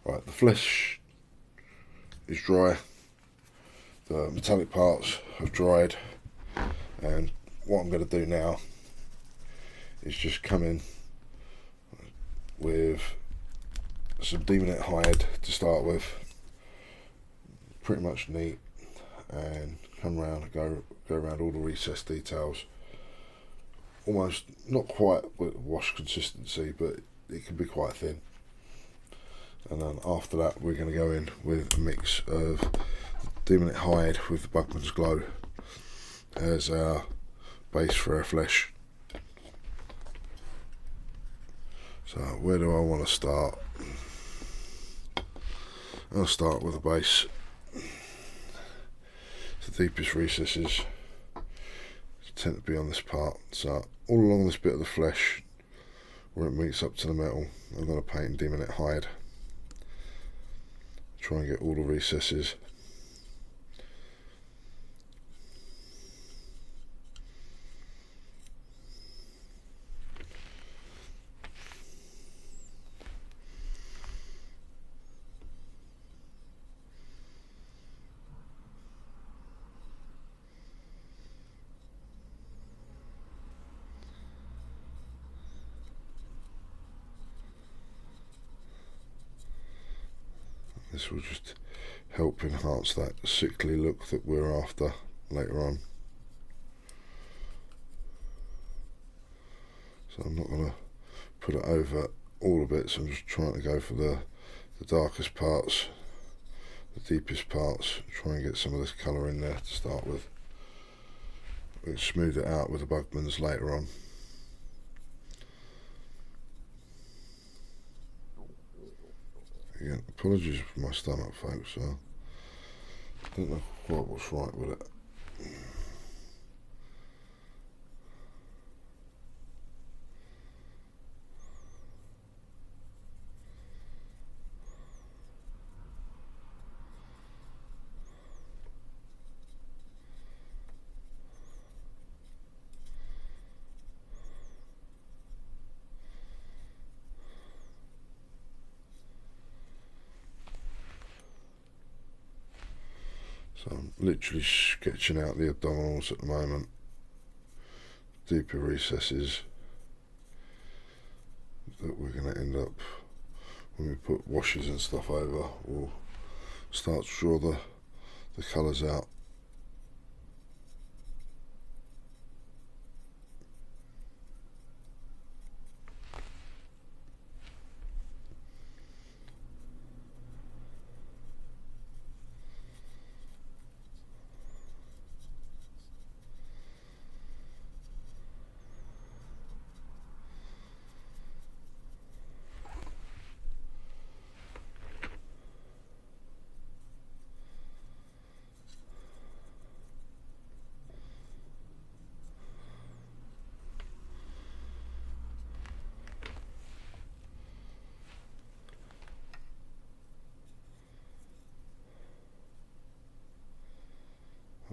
Right, the flesh is dry, the metallic parts have dried, and what I'm going to do now is just come in with some daemonette hide to start with, pretty much neat, and come around and go around all the recessed details. Almost not quite with wash consistency, but it can be quite thin. And then after that we're going to go in with a mix of daemonette hide with the Bugman's Glow as our base for our flesh. So where do I want to start? I'll start with the base. The deepest recesses tend to be on this part, so all along this bit of the flesh where it meets up to the metal I'm going to paint in daemonette hide. Try and get all the recesses. This will just help enhance that sickly look that we're after later on. So I'm not going to put it over all of it, so I'm just trying to go for the darkest parts, the deepest parts, try and get some of this colour in there to start with. We'll smooth it out with the Bugmans later on. Again, apologies for my stomach, folks, so I don't know quite what's right with it. So I'm literally sketching out the abdominals at the moment, deeper recesses that we're going to end up, when we put washes and stuff over, we'll start to draw the colours out.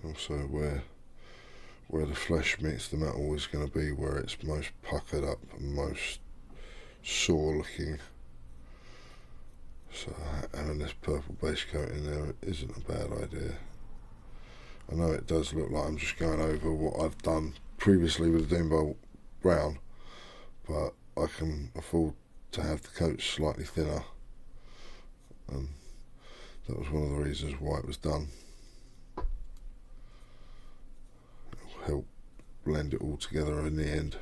Also where the flesh meets the metal is going to be where it's most puckered up and most sore looking. So having this purple base coat in there isn't a bad idea. I know it does look like I'm just going over what I've done previously with the Doombull brown, but I can afford to have the coat slightly thinner, and that was one of the reasons why it was done. It'll help blend it all together in the end.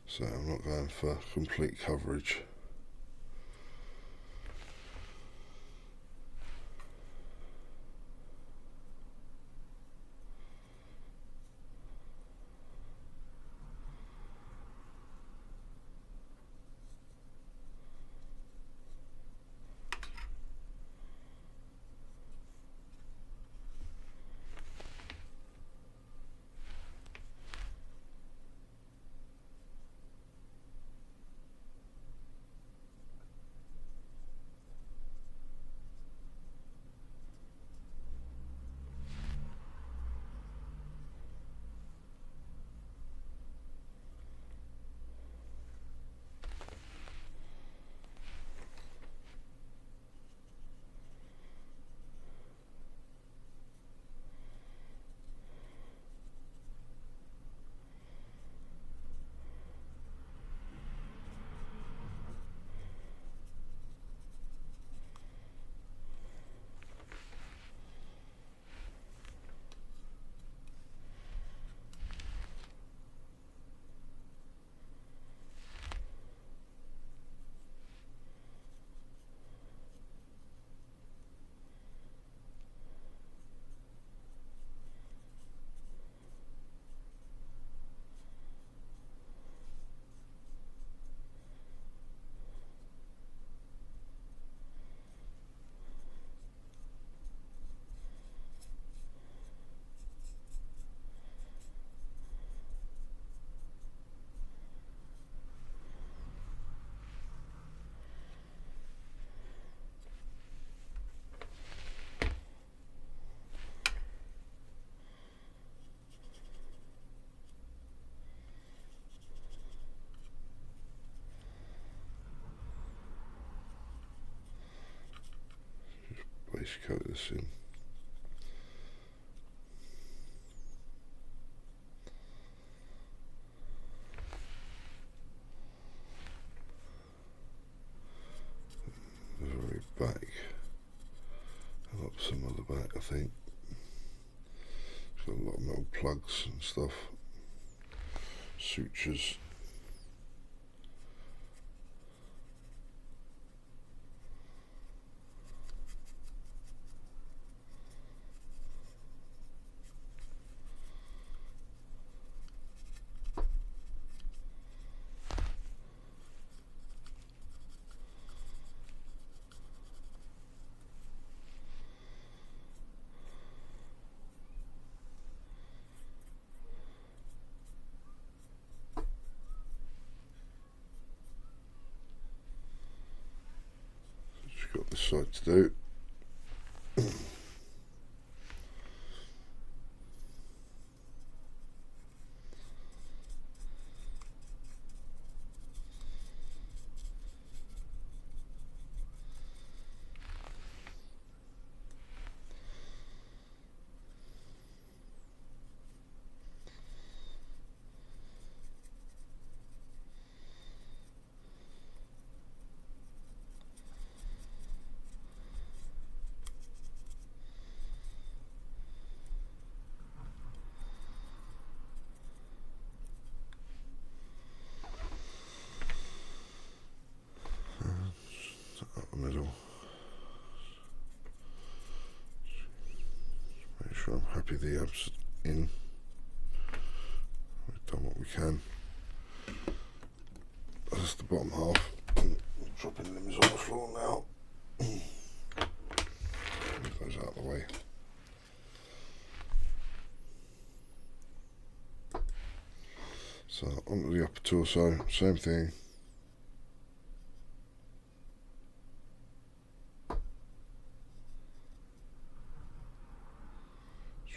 So I'm not going for complete coverage. base coat this in. The very back, and up some of the back, I think. It's got a lot of metal plugs and stuff, sutures. Got this side to do. Middle. Make sure I'm happy the abs in. We've done what we can. That's the bottom half. Dropping limbs on the floor now. Move those out of the way. So onto the upper torso, same thing.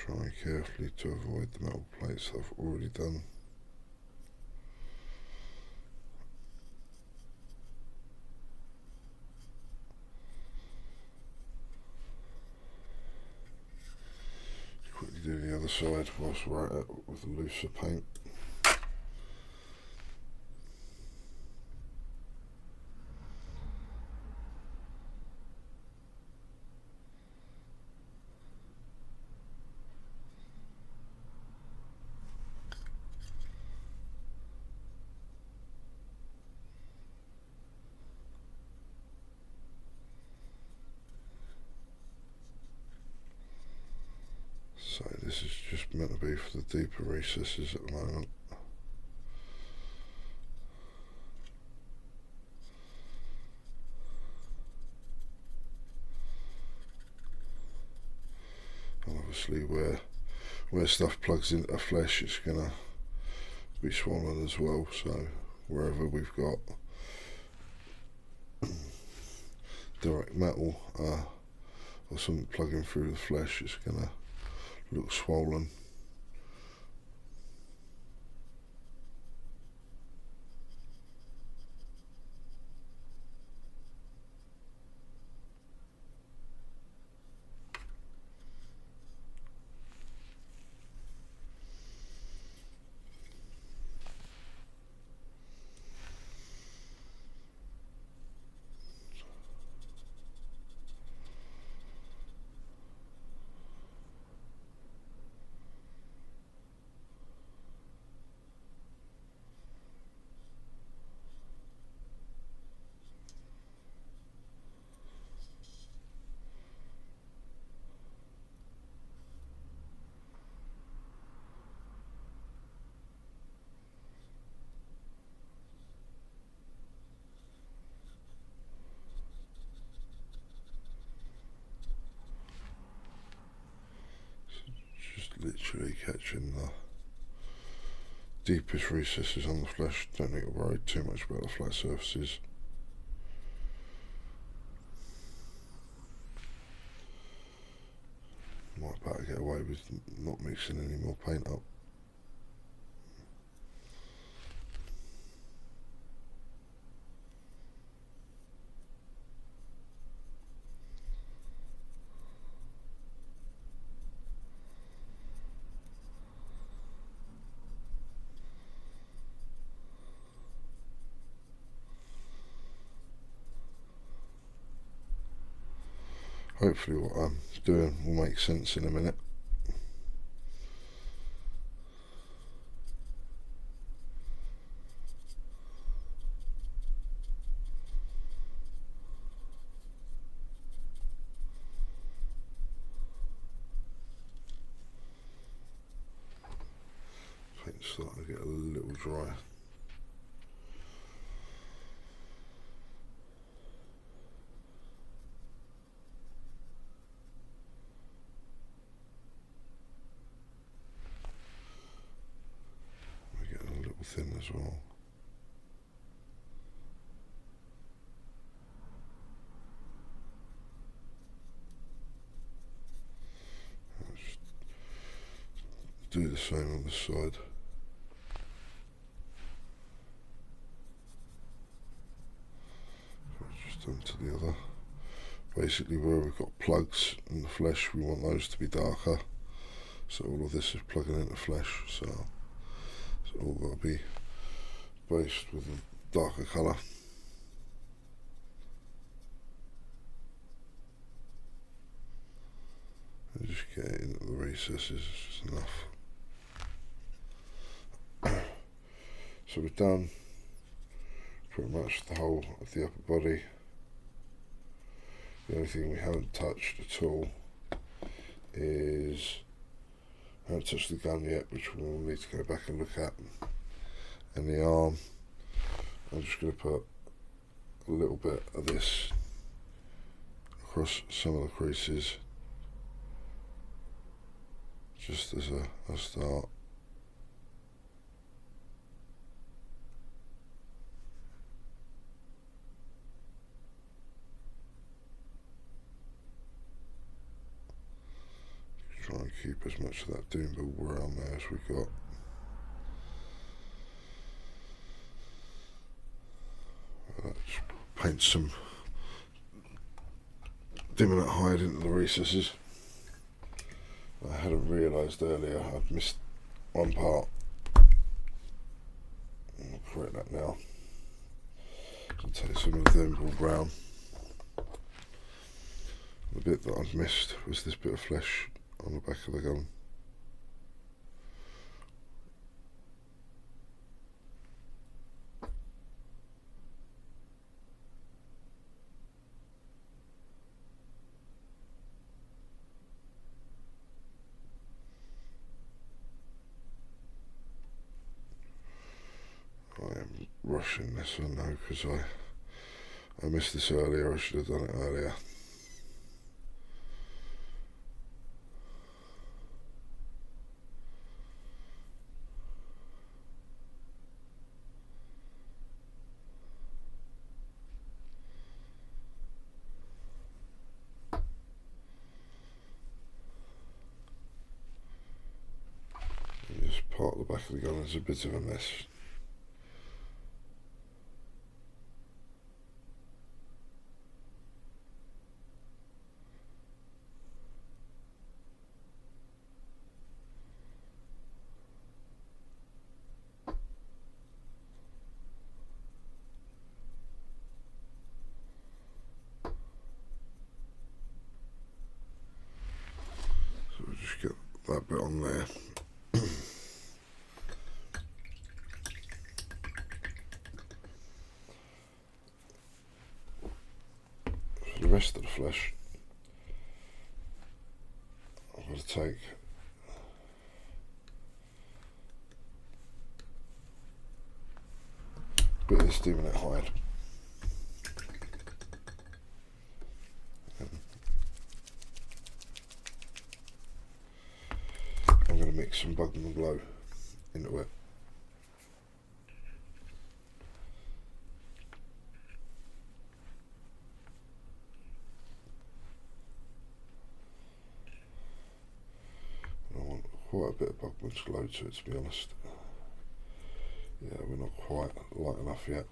Trying carefully to avoid the metal plates that I've already done. Quickly do the other side whilst we're at it with the looser paint. So this is just meant to be for the deeper recesses at the moment. And obviously where stuff plugs into flesh, it's gonna be swollen as well, so wherever we've got direct metal or something plugging through the flesh, it's gonna look swollen. Literally catching the deepest recesses on the flesh. Don't need to worry too much about the flat surfaces. Might better get away with not mixing any more paint up. Hopefully what I'm doing will make sense in a minute. Paint's starting to get a little dry. Thin as well. Just do the same on the side. Just onto the other. Basically where we've got plugs in the flesh, we want those to be darker. So all of this is plugging into flesh, so it's all got to be based with a darker colour. And just get it into the recesses, it's just enough. So we've done pretty much the whole of the upper body. The only thing we haven't touched at all is, I haven't touched the gun yet, which we'll need to go back and look at. And the arm, I'm just going to put a little bit of this across some of the creases, just as a start. Try and keep as much of that Doombull around there as we got. Let's paint some daemonette hide into the recesses. I hadn't realised earlier I've missed one part. I'll correct that now. I'll take some of the Doombull brown. The bit that I've missed was this bit of flesh on the back of the gun. I am rushing this, I know, because I missed this earlier. I should have done it earlier. This part of the back of the gun is a bit of a mess. So we'll just get that bit on there. For the rest of the flesh, I'm going to take a bit of this daemonette hide. I'm going to mix some Bugman glow into it. I want quite a bit of Bugman's glow to it, to be honest. Yeah, we're not quite light enough yet.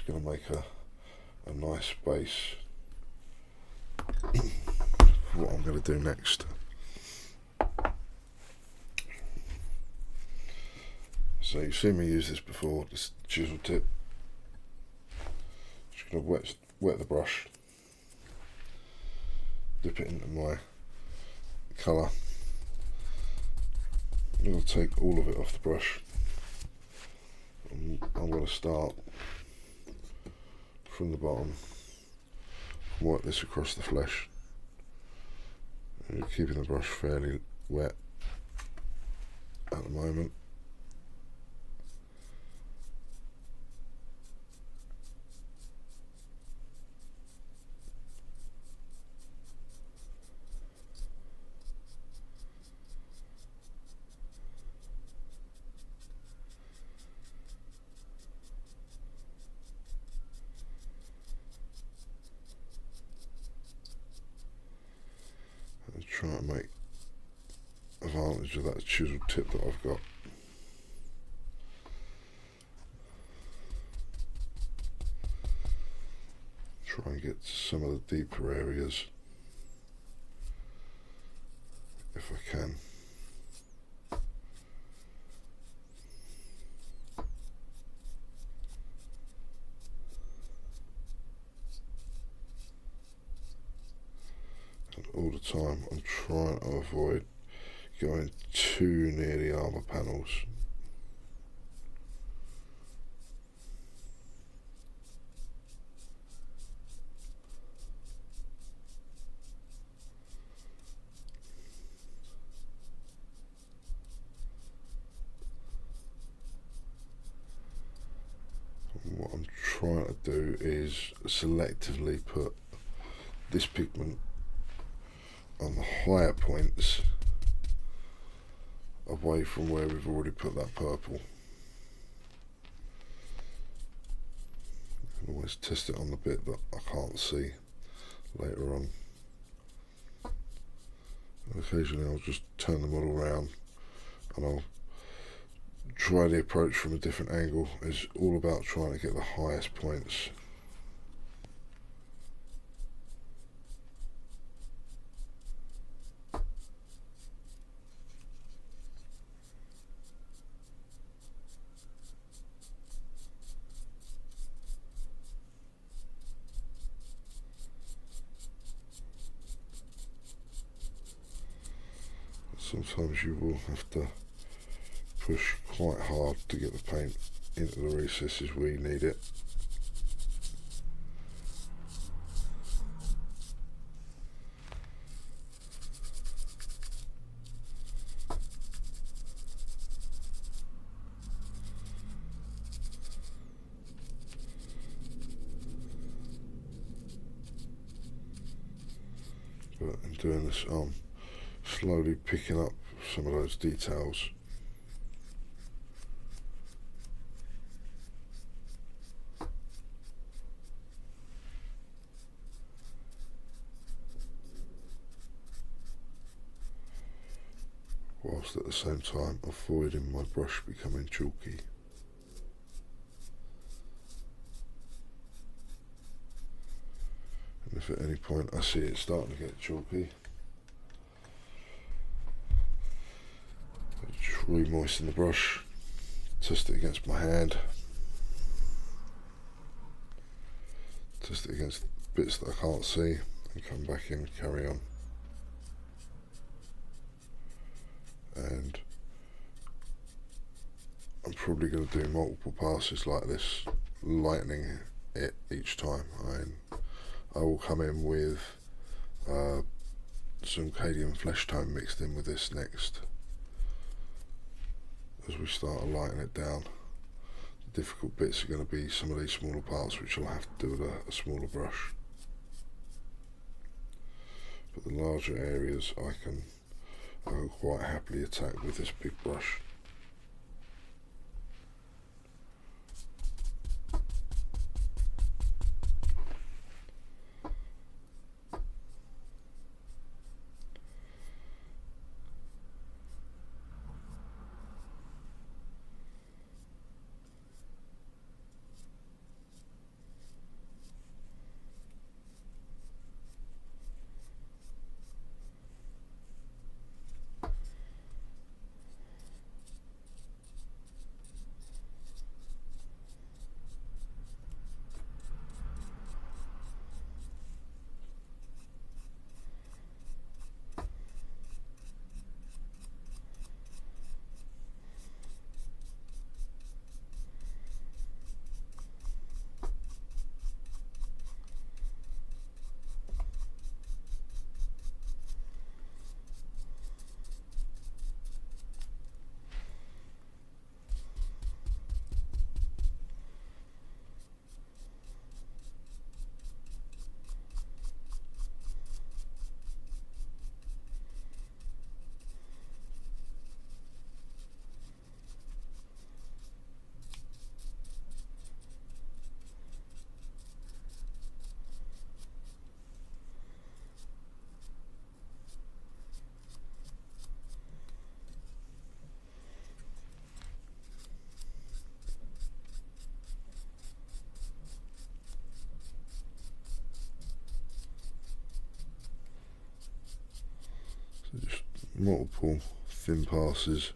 going to make a nice base for what I'm going to do next. So you've seen me use this before, this chisel tip. Just going to wet the brush, dip it into my colour. I'm going to take all of it off the brush. I'm going to start from the bottom and work this across the flesh, and keeping the brush fairly wet at the moment. Try and make advantage of that chisel tip that I've got. Try and get to some of the deeper areas if I can. All the time I'm trying to avoid going too near the armour panels. And what I'm trying to do is selectively put this pigment on the higher points away from where we've already put that purple. You can always test it on the bit that I can't see later on. And occasionally I'll just turn the model around and I'll try the approach from a different angle. It's all about trying to get the highest points. Sometimes you will have to push quite hard to get the paint into the recesses where you need it. But in doing this, slowly picking up some of those details. Whilst at the same time avoiding my brush becoming chalky. And if at any point I see it starting to get chalky, re-moisten the brush, test it against my hand, test it against bits that I can't see, and come back in and carry on. And I'm probably going to do multiple passes like this, lightening it each time. I will come in with some Cadian flesh tone mixed in with this next. As we start to lighten it down, the difficult bits are going to be some of these smaller parts which I'll have to do with a smaller brush. But the larger areas I can quite happily attack with this big brush. multiple thin passes.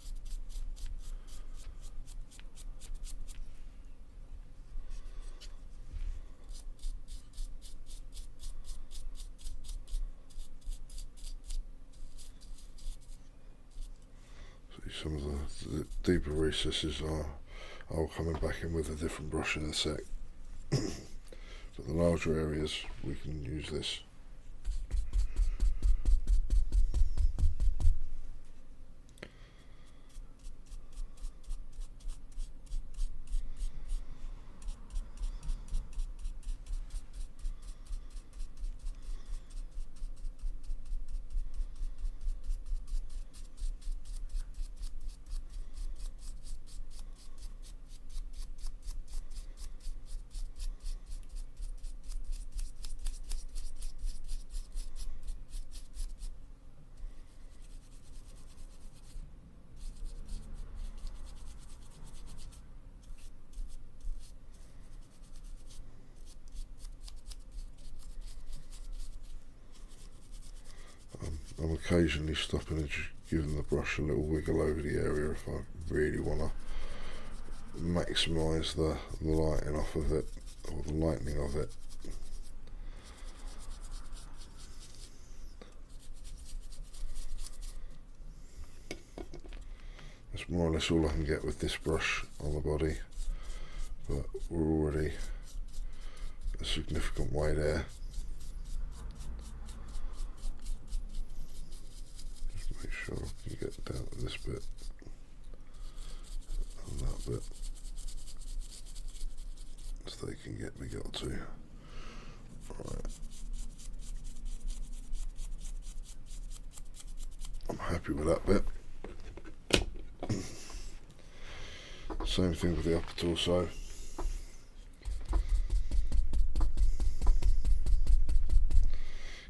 Some of the deeper recesses are coming back in with a different brush in a sec. But the larger areas, we can use this. I'm occasionally stopping and just giving the brush a little wiggle over the area if I really want to maximise the lighting off of it, or the lightning of it. That's more or less all I can get with this brush on the body, but we're already a significant way there. I can get down to this bit and that bit so they can get me got to. Right. I'm happy with that bit. Same thing with the upper torso.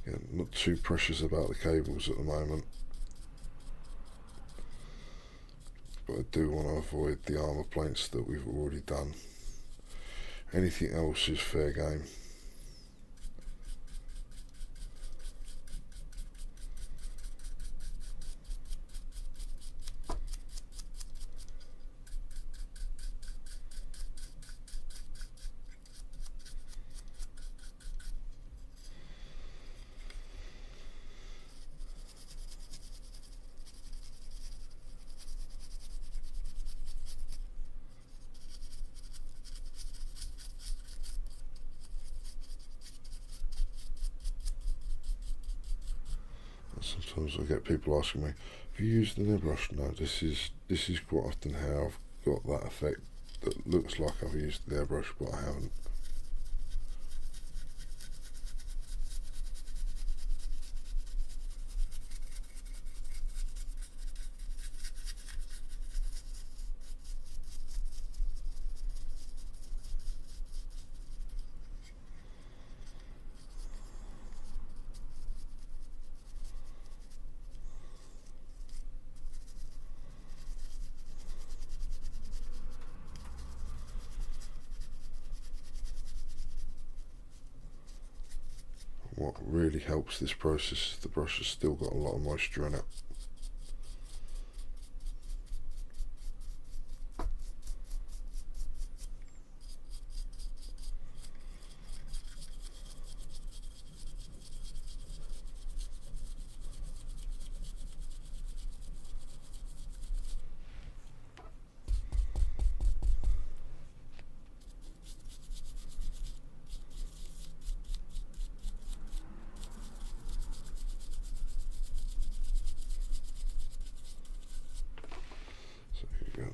Yeah, not too precious about the cables at the moment. But I do want to avoid the armour plates that we've already done. Anything else is fair game. Sometimes I get people asking me, have you used an airbrush? No, this is quite often how I've got that effect that looks like I've used the airbrush, but I haven't. What really helps this process is the brush has still got a lot of moisture in it.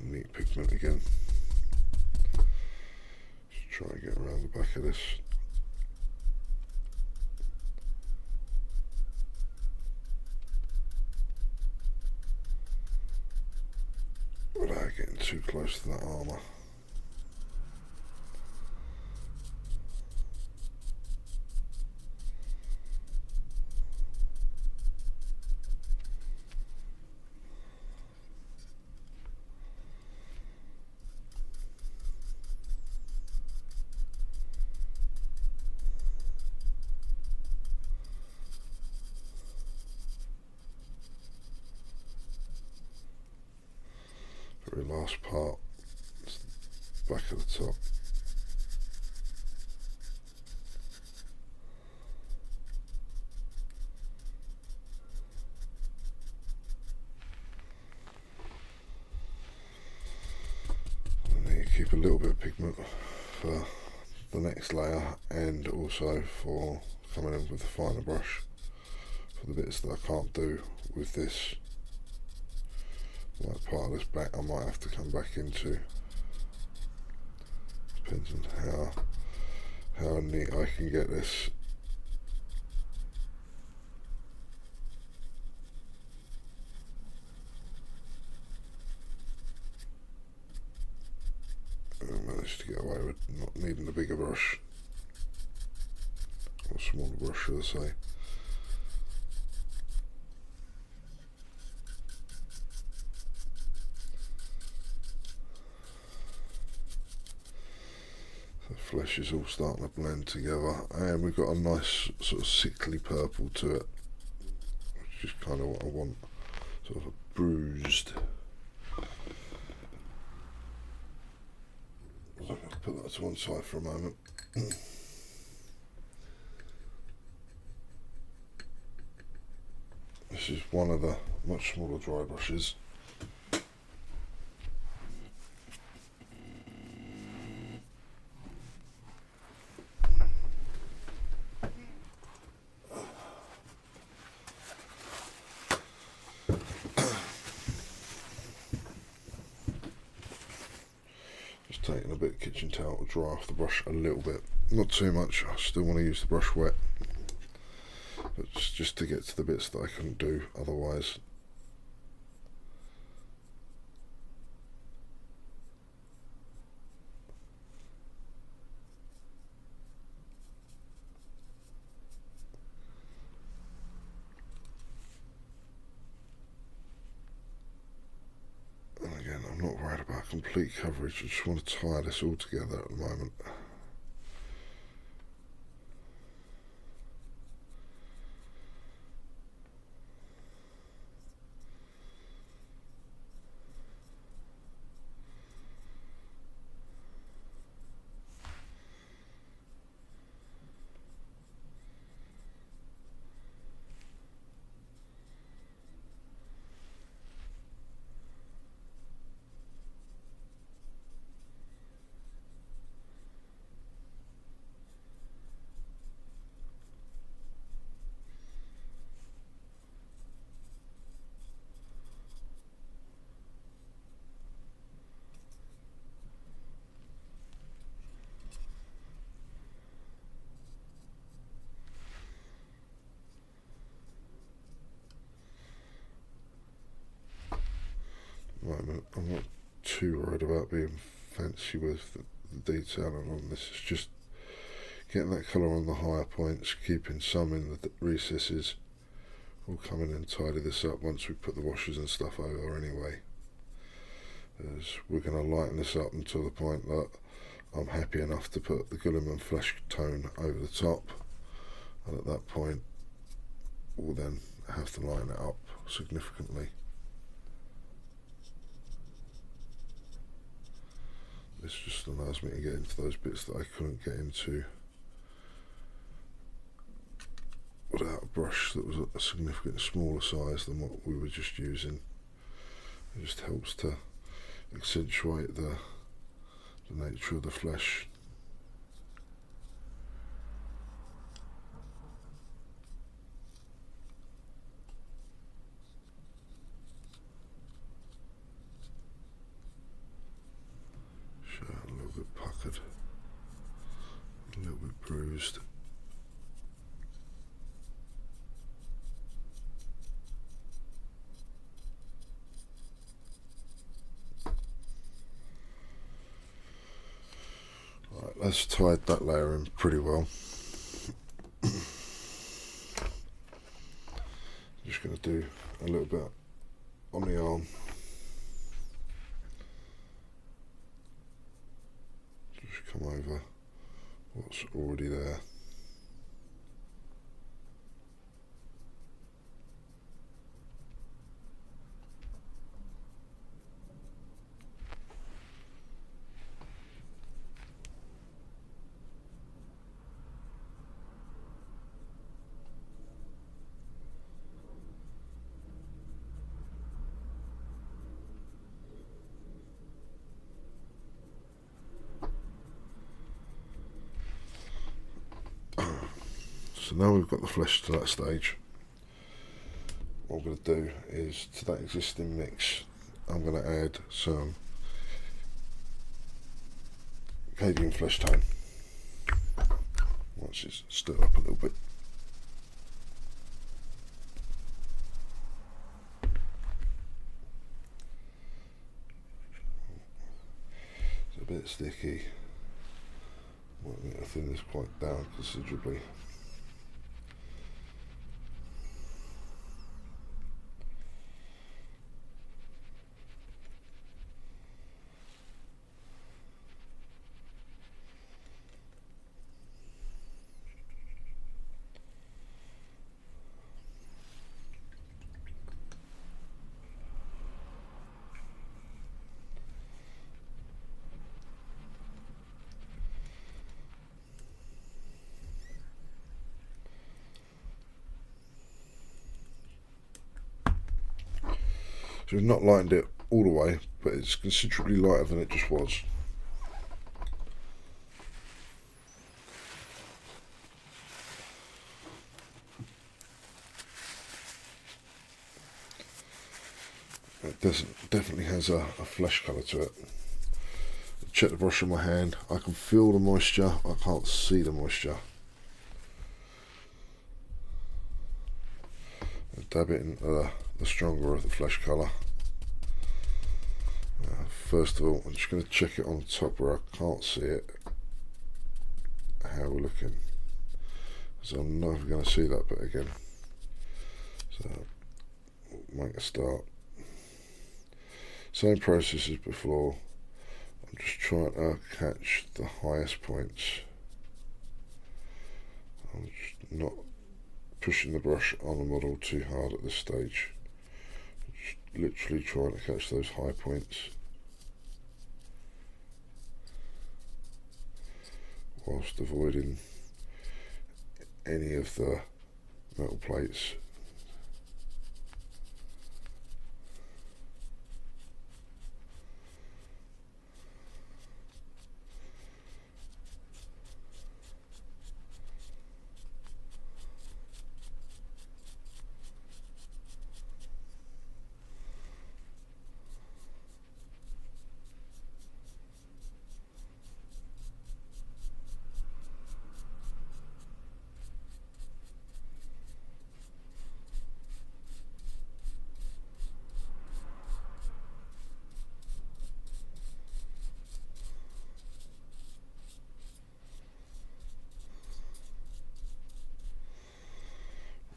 Neat pigment again. Just try and get around the back of this. Without getting too close to that armour. last part, it's the back of the top. And then you keep a little bit of pigment for the next layer, and also for coming in with the finer brush for the bits that I can't do with this, like part of this back I might have to come back into. Depends on how neat I can get this. I managed to get away with not needing a bigger brush, or smaller brush should I say. The flesh is all starting to blend together, and we've got a nice sort of sickly purple to it, which is kind of what I want, sort of a bruised. I'm going to put that to one side for a moment. This is one of the much smaller dry brushes. Taking a bit of kitchen towel to dry off the brush a little bit, not too much. I still want to use the brush wet, but just to get to the bits that I couldn't do otherwise. I'm not worried about complete coverage, I just want to tie this all together at the moment. Moment, I'm not too worried about being fancy with the detailing on this. It's just getting that colour on the higher points, keeping some in the recesses. We'll come in and tidy this up once we put the washes and stuff over anyway, as we're going to lighten this up until the point that I'm happy enough to put the Gilliman flesh tone over the top, and at that point we'll then have to lighten it up significantly. This just allows me to get into those bits that I couldn't get into without a brush that was a significantly smaller size than what we were just using. It just helps to accentuate the nature of the flesh. A little bit puckered, a little bit bruised. Right, let's tie that layer in pretty well. Just going to do a little bit on the arm. Come over what's already there. So now we've got the flesh to that stage, what I'm going to do is, to that existing mix, I'm going to add some Cadian flesh tone once it's stirred up a little bit. It's a bit sticky. Well, I thin this quite down considerably. So we've not lightened it all the way, but it's considerably lighter than it just was. It definitely has a flesh colour to it. Check the brush in my hand. I can feel the moisture, I can't see the moisture. I dab it into the stronger of the flesh colour. First of all, I'm just going to check it on the top where I can't see it, how we're looking, so I'm never going to see that bit again. So make a start. Same process as before. I'm just trying to catch the highest points. I'm just not pushing the brush on the model too hard at this stage. Just literally trying to catch those high points whilst avoiding any of the metal plates.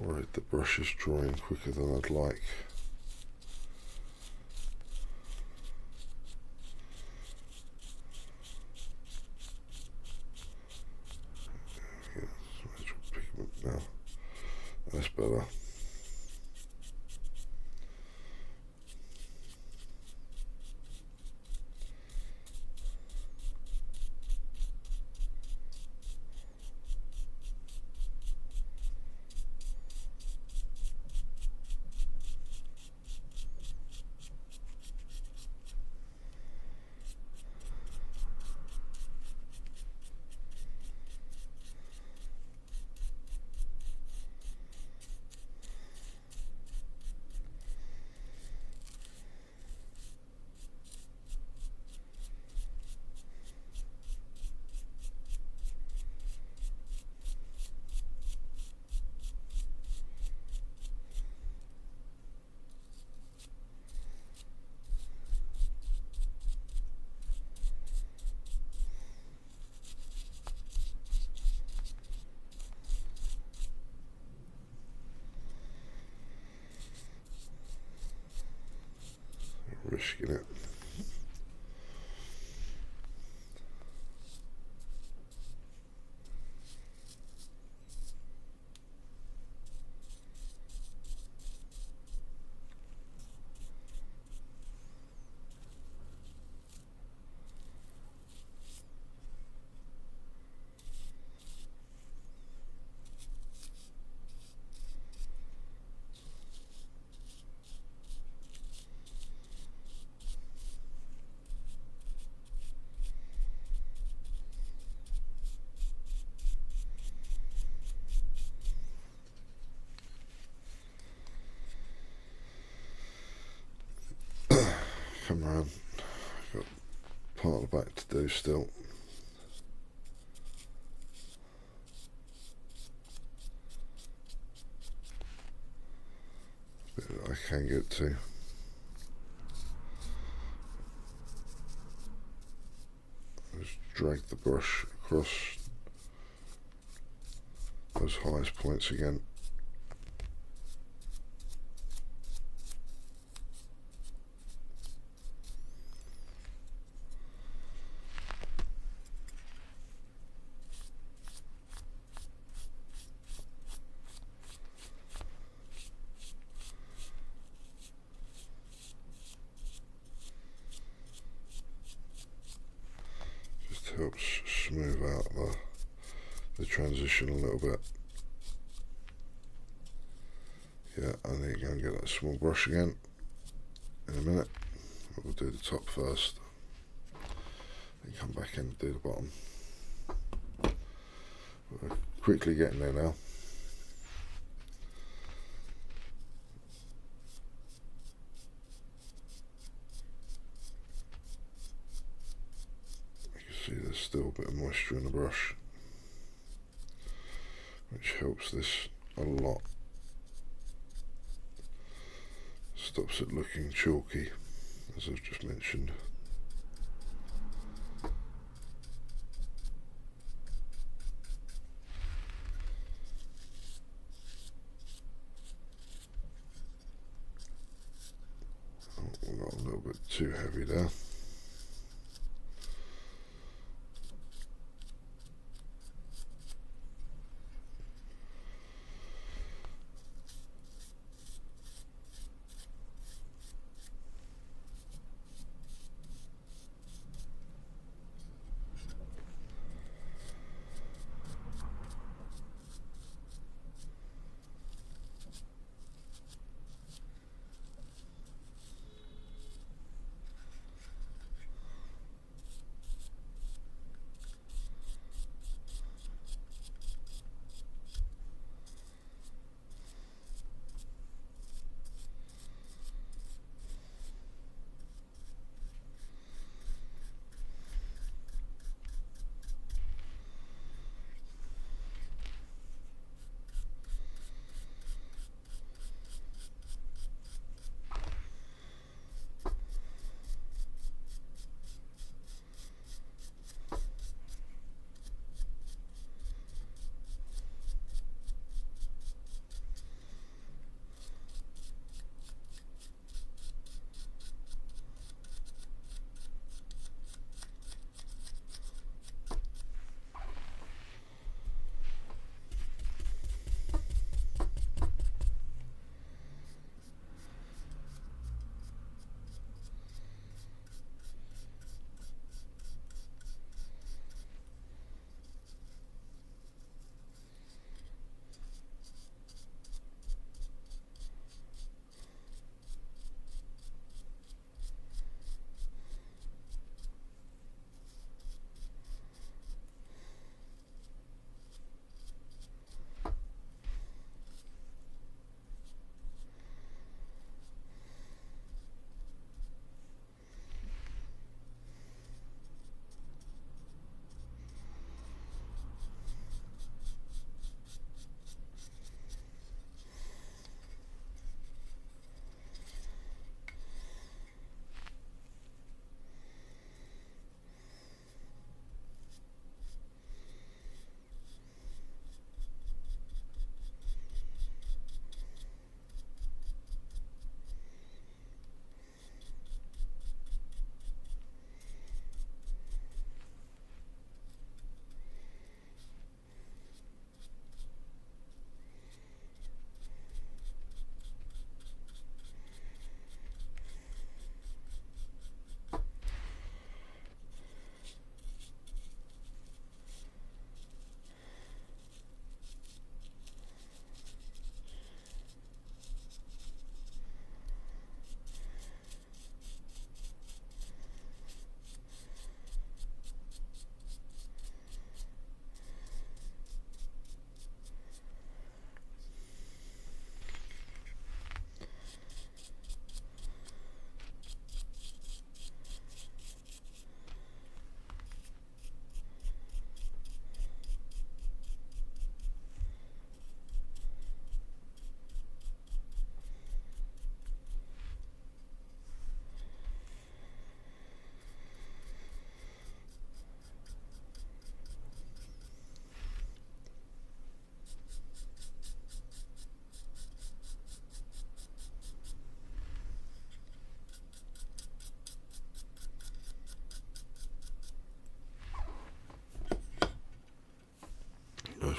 Right, the brush is drying quicker than I'd like. Yeah, pigment now. That's better. Risking it. to do still. Bit that I can get to. Just drag the brush across those highest points again. Helps smooth out the transition a little bit. Yeah, I need to go and get that small brush again in a minute. We'll do the top first, then come back in and do the bottom. We're quickly getting there now. See, there's still a bit of moisture in the brush, which helps this a lot. Stops it looking chalky, as I've just mentioned. Oh, we got a little bit too heavy there.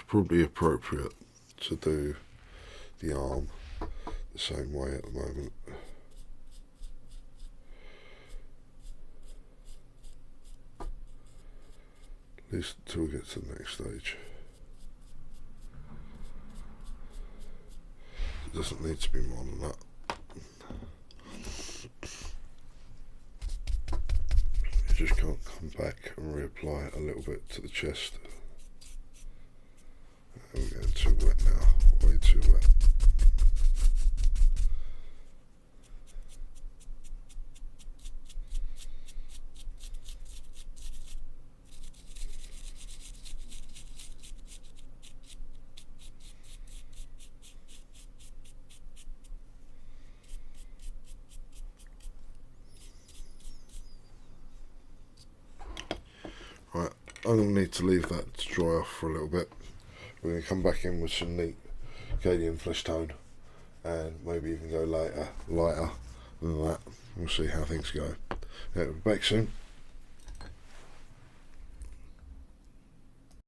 probably appropriate to do the arm the same way at the moment. At least until we get to the next stage. It doesn't need to be more than that. You just can't come back and reapply a little bit to the chest. We're getting too wet now, way too wet. Right, I'm going to need to leave that to dry off for a little bit. We're going to come back in with some neat Cadian flesh tone and maybe even go lighter than that. We'll see how things go. Yeah, we'll be back soon.